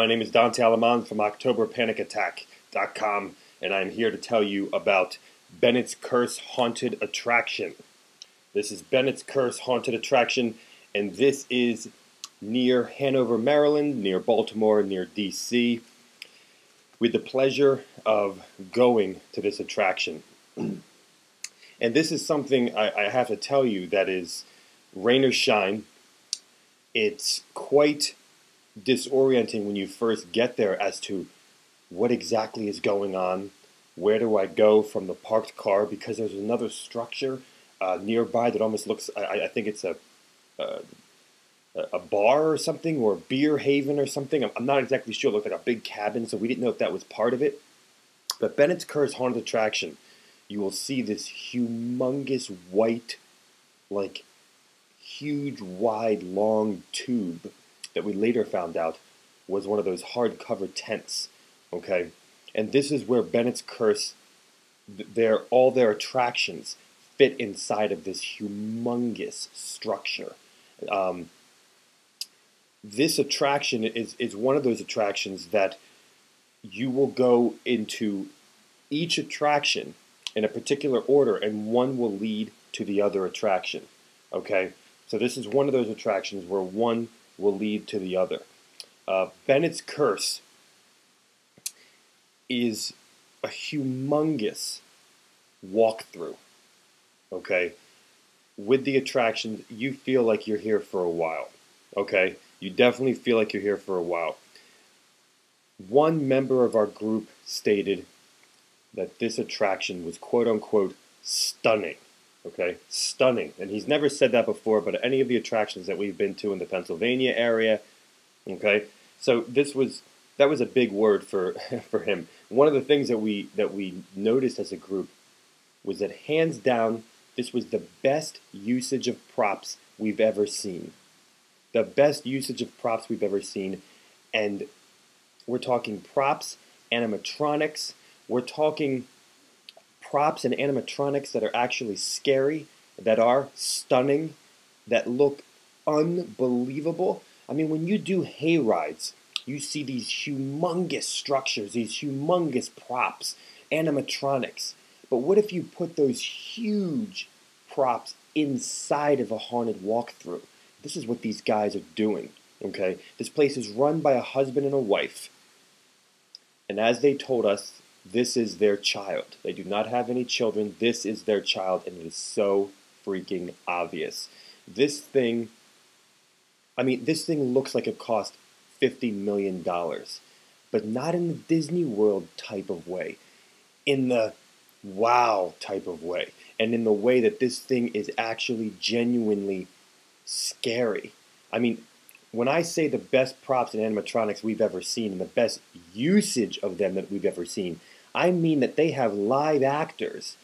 My name is Dante Alamán from OctoberPanicAttack.com, and I'm here to tell you about Bennett's Curse Haunted Attraction. This is Bennett's Curse Haunted Attraction, and this is near Hanover, Maryland, near Baltimore, near D.C. with the pleasure of going to this attraction. And this is something I have to tell you that is rain or shine. It's quite disorienting when you first get there as to what exactly is going on. Where do I go from the parked car? Because there's another structure nearby that almost looks, I think it's a bar or something, or a beer haven or something. I'm not exactly sure. It looked like a big cabin, so we didn't know if that was part of it. But Bennett's Curse Haunted Attraction, you will see this humongous white, like huge, wide, long tube that we later found out was one of those hardcover tents, okay? And this is where Bennett's Curse, all their attractions fit inside of this humongous structure. This attraction is one of those attractions that you will go into each attraction in a particular order, and one will lead to the other attraction, okay? So this is one of those attractions where one will lead to the other. Bennett's Curse is a humongous walkthrough, okay? With the attractions, you feel like you're here for a while, okay? You definitely feel like you're here for a while. One member of our group stated that this attraction was quote-unquote stunning. Okay, stunning. And he's never said that before, but any of the attractions that we've been to in the Pennsylvania area, okay? So that was a big word for for him. One of the things that we noticed as a group was that hands down, this was the best usage of props we've ever seen. The best usage of props we've ever seen. And we're talking props, animatronics, we're talking props and animatronics that are actually scary, that are stunning, that look unbelievable. I mean, when you do hay rides, you see these humongous structures, these humongous props, animatronics. But what if you put those huge props inside of a haunted walkthrough? This is what these guys are doing, okay? This place is run by a husband and a wife. And as they told us, this is their child. They do not have any children. This is their child, and it is so freaking obvious. This thing looks like it cost $50 million, but not in the Disney World type of way, in the wow type of way, and in the way that this thing is actually genuinely scary. I mean, when I say the best props and animatronics we've ever seen, and the best usage of them that we've ever seen, I mean that they have live actors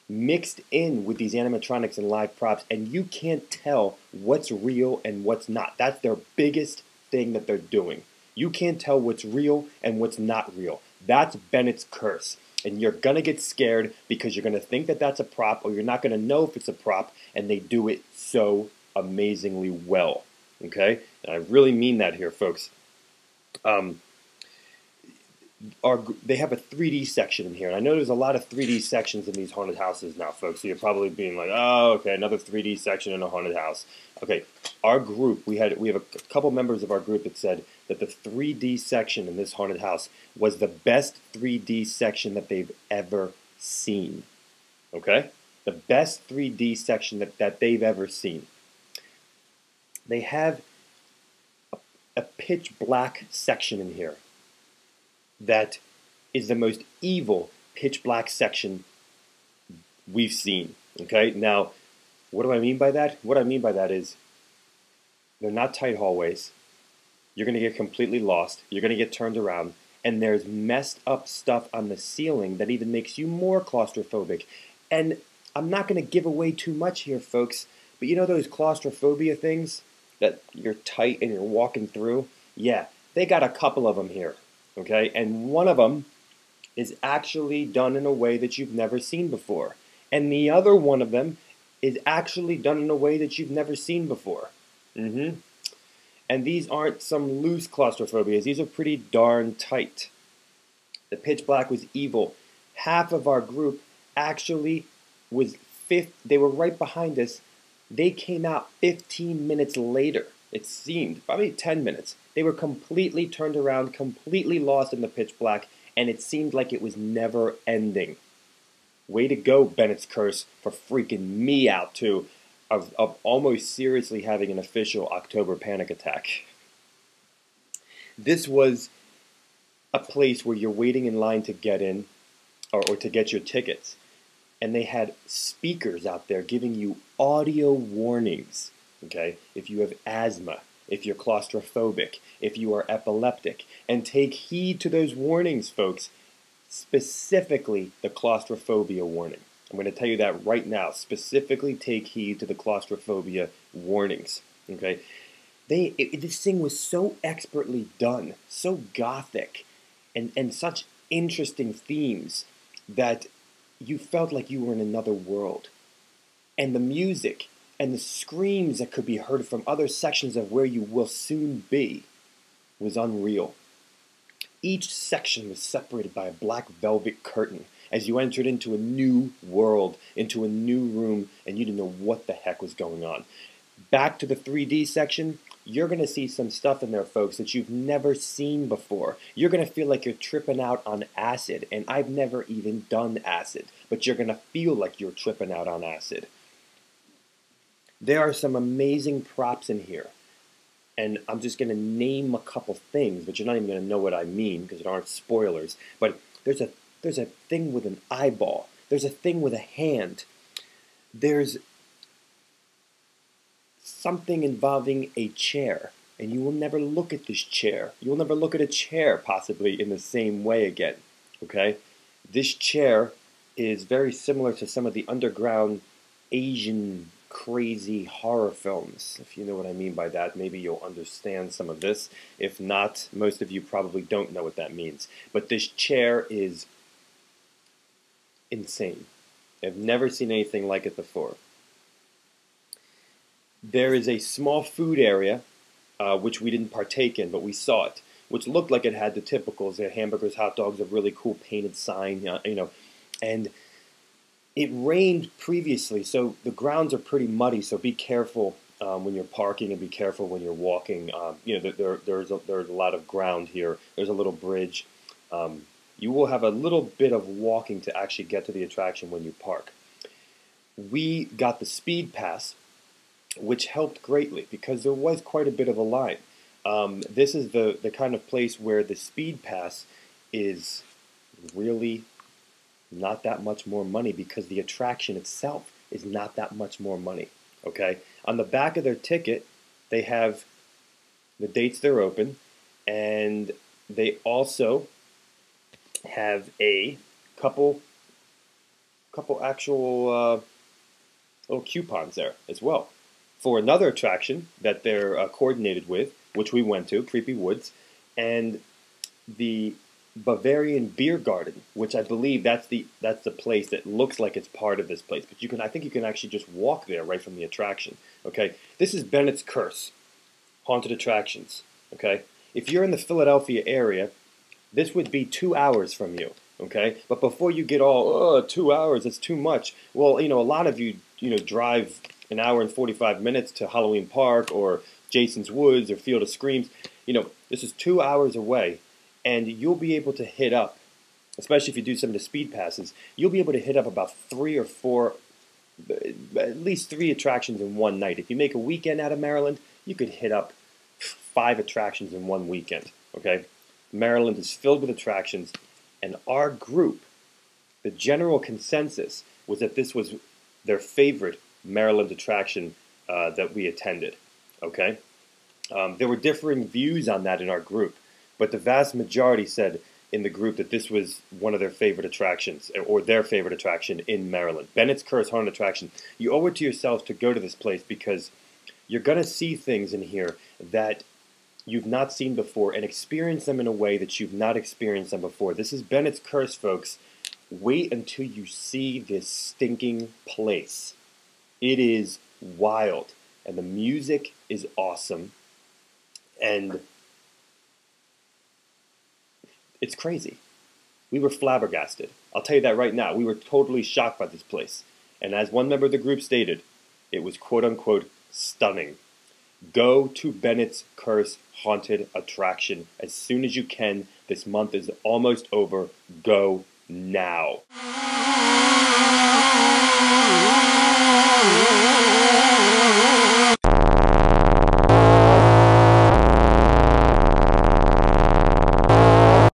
mixed in with these animatronics and live props, and you can't tell what's real and what's not. That's their biggest thing that they're doing. You can't tell what's real and what's not real. That's Bennett's Curse. And you're going to get scared because you're going to think that that's a prop, or you're not going to know if it's a prop, and they do it so amazingly well. Okay? And I really mean that here, folks. They have a 3D section in here, and I know there's a lot of 3D sections in these haunted houses now, folks, so you're probably being like, oh, okay, another 3D section in a haunted house. Okay, our group, we have a couple members of our group that said that the 3D section in this haunted house was the best 3D section that they've ever seen. Okay? The best 3D section that they've ever seen. They have a pitch black section in here that is the most evil pitch black section we've seen. Okay, now what do I mean by that? What I mean by that is they're not tight hallways. You're going to get completely lost. You're going to get turned around, and there's messed up stuff on the ceiling that even makes you more claustrophobic. And I'm not going to give away too much here, folks, but you know those claustrophobia things that you're tight and you're walking through? Yeah, they got a couple of them here. Okay, and one of them is actually done in a way that you've never seen before. And the other one of them is actually done in a way that you've never seen before. And these aren't some loose claustrophobias. These are pretty darn tight. The pitch black was evil. Half of our group actually was they were right behind us. They came out 15 minutes later. It seemed, probably 10 minutes. They were completely turned around, completely lost in the pitch black, and it seemed like it was never ending. Way to go, Bennett's Curse, for freaking me out, too, of almost seriously having an official October panic attack. This was a place where you're waiting in line to get in, or to get your tickets, and they had speakers out there giving you audio warnings, okay? If you have asthma, if you're claustrophobic, if you are epileptic, and take heed to those warnings, folks. Specifically, the claustrophobia warning. I'm going to tell you that right now. Specifically, take heed to the claustrophobia warnings. Okay, this thing was so expertly done, so gothic, and such interesting themes that you felt like you were in another world. And the music and the screams that could be heard from other sections of where you will soon be was unreal. Each section was separated by a black velvet curtain as you entered into a new world, into a new room, and you didn't know what the heck was going on. Back to the 3D section, you're going to see some stuff in there, folks, that you've never seen before. You're going to feel like you're tripping out on acid, and I've never even done acid, but you're going to feel like you're tripping out on acid. There are some amazing props in here. And I'm just going to name a couple things, but you're not even going to know what I mean because there aren't spoilers. But there's a thing with an eyeball. There's a thing with a hand. There's something involving a chair. And you will never look at this chair. You will never look at a chair possibly in the same way again. Okay? This chair is very similar to some of the underground Asian crazy horror films. If you know what I mean by that, maybe you'll understand some of this. If not, most of you probably don't know what that means. But this chair is insane. I've never seen anything like it before. There is a small food area, which we didn't partake in, but we saw it, which looked like it had the typicals. They had hamburgers, hot dogs, a really cool painted sign, and it rained previously, so the grounds are pretty muddy, so be careful when you're parking and be careful when you're walking. There's a lot of ground here. There's a little bridge. You will have a little bit of walking to actually get to the attraction when you park. We got the speed pass, which helped greatly because there was quite a bit of a line. This is the kind of place where the speed pass is really not that much more money because the attraction itself is not that much more money, okay? On the back of their ticket, they have the dates they're open, and they also have a couple actual little coupons there as well for another attraction that they're coordinated with, which we went to, Creepy Woods, and the Bavarian Beer Garden, which I believe that's the place that looks like it's part of this place. But I think you can actually just walk there right from the attraction. Okay, this is Bennett'S Curse, haunted attractions. Okay, if you're in the Philadelphia area, this would be 2 hours from you. Okay, but before you get all 2 hours, that's too much. Well, a lot of you drive an hour and 45 minutes to Halloween Park or Jason's Woods or Field of Screams. This is 2 hours away. And you'll be able to hit up, especially if you do some of the speed passes, you'll be able to hit up about 3 or 4, at least 3 attractions in one night. If you make a weekend out of Maryland, you could hit up 5 attractions in one weekend, okay? Maryland is filled with attractions, and our group, the general consensus was that this was their favorite Maryland attraction that we attended, okay? There were differing views on that in our group. But the vast majority said in the group that this was one of their favorite attractions, or their favorite attraction in Maryland. Bennett'S Curse Haunted Attraction. You owe it to yourself to go to this place because you're going to see things in here that you've not seen before and experience them in a way that you've not experienced them before. This is Bennett'S Curse, folks. Wait until you see this stinking place. It is wild, and the music is awesome. And it's crazy. We were flabbergasted. I'll tell you that right now. We were totally shocked by this place. And as one member of the group stated, it was quote-unquote stunning. Go to Bennett'S Curse Haunted Attraction as soon as you can. This month is almost over. Go now.